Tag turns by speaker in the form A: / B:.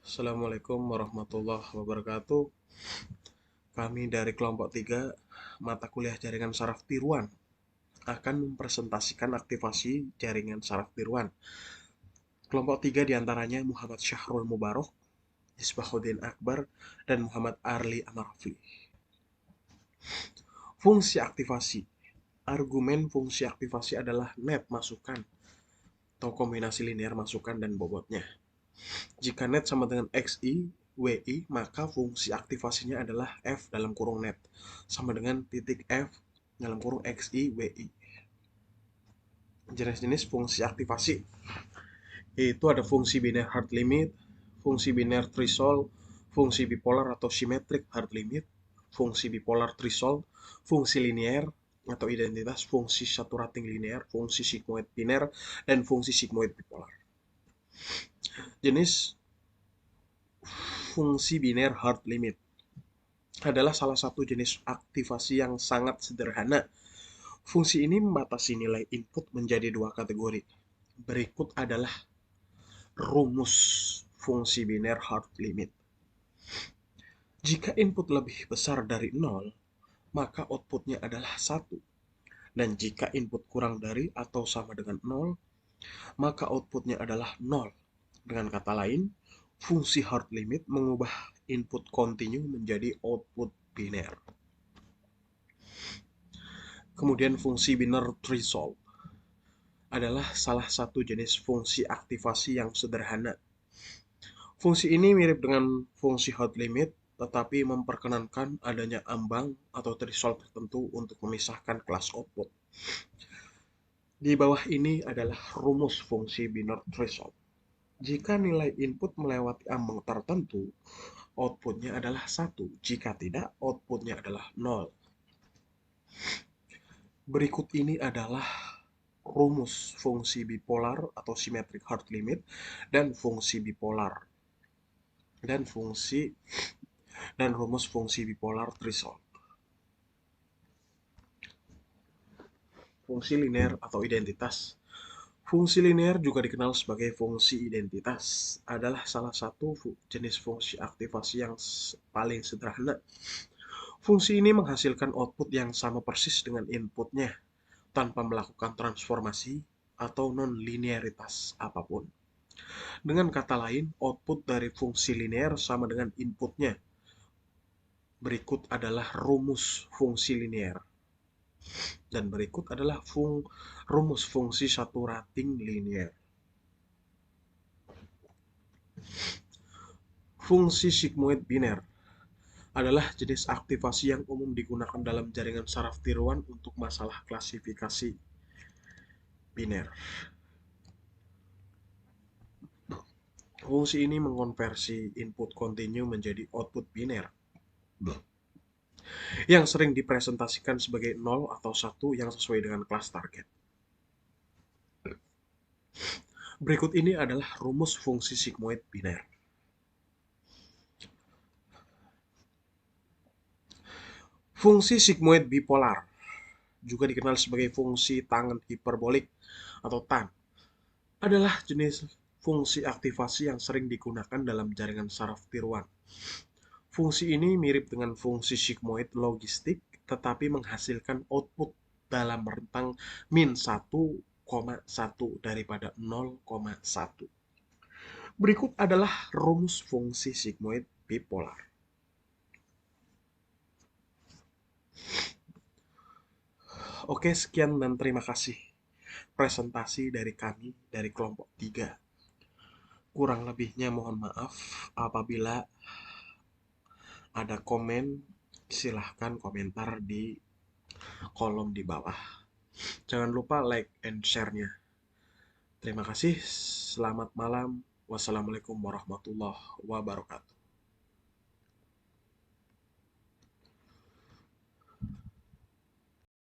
A: Assalamualaikum warahmatullahi wabarakatuh. Kami dari kelompok 3 mata kuliah jaringan saraf tiruan akan mempresentasikan aktivasi jaringan saraf tiruan. Kelompok 3 diantaranya Muhammad Syahrul Mubarok, Isbahuddin Akbar, dan Muhammad Arli Amarafli. Fungsi aktivasi. Argumen fungsi aktivasi adalah net masukan atau kombinasi linear masukan dan bobotnya. Jika net sama dengan XI, WI, maka fungsi aktivasinya adalah F dalam kurung net sama dengan titik F dalam kurung XI, WI. Jenis-jenis fungsi aktivasi yaitu ada fungsi biner hard limit, fungsi biner threshold, fungsi bipolar atau symmetric hard limit, fungsi bipolar threshold, fungsi linear atau identitas, fungsi saturating linear, fungsi sigmoid biner, dan fungsi sigmoid bipolar. Jenis fungsi biner hard limit adalah salah satu jenis aktivasi yang sangat sederhana. Fungsi ini membatasi nilai input menjadi dua kategori. Berikut adalah rumus fungsi biner hard limit. Jika input lebih besar dari 0, maka outputnya adalah 1. Dan jika input kurang dari atau sama dengan 0, maka outputnya adalah 0. Dengan kata lain, fungsi hard limit mengubah input continue menjadi output biner. Kemudian fungsi biner threshold adalah salah satu jenis fungsi aktivasi yang sederhana. Fungsi ini mirip dengan fungsi hard limit, tetapi memperkenankan adanya ambang atau threshold tertentu untuk memisahkan kelas output. Di bawah ini adalah rumus fungsi biner threshold. Jika nilai input melewati ambang tertentu, outputnya adalah 1. Jika tidak, outputnya adalah 0. Berikut ini adalah rumus fungsi bipolar atau symmetric hard limit dan fungsi bipolar dan rumus fungsi bipolar threshold. Fungsi linear atau identitas. Fungsi linear juga dikenal sebagai fungsi identitas, adalah salah satu jenis fungsi aktivasi yang paling sederhana. Fungsi ini menghasilkan output yang sama persis dengan inputnya, tanpa melakukan transformasi atau non-linearitas apapun. Dengan kata lain, output dari fungsi linear sama dengan inputnya. Berikut adalah rumus fungsi linear. Dan berikut adalah rumus fungsi saturating linear. Fungsi sigmoid biner adalah jenis aktivasi yang umum digunakan dalam jaringan saraf tiruan untuk masalah klasifikasi biner. Fungsi ini mengkonversi input continue menjadi output biner, yang sering dipresentasikan sebagai 0 atau 1 yang sesuai dengan kelas target. Berikut ini adalah rumus fungsi sigmoid biner. Fungsi sigmoid bipolar, juga dikenal sebagai fungsi tangen hiperbolik atau TAN, adalah jenis fungsi aktivasi yang sering digunakan dalam jaringan saraf tiruan. Fungsi ini mirip dengan fungsi sigmoid logistik, tetapi menghasilkan output dalam rentang min 1,1 daripada 0,1. Berikut adalah rumus fungsi sigmoid bipolar. Oke, sekian dan terima kasih presentasi dari kami dari kelompok 3. Kurang lebihnya mohon maaf. Apabila ada komen, silahkan komentar di kolom di bawah. Jangan lupa like and share-nya. Terima kasih. Selamat malam. Wassalamualaikum warahmatullahi wabarakatuh.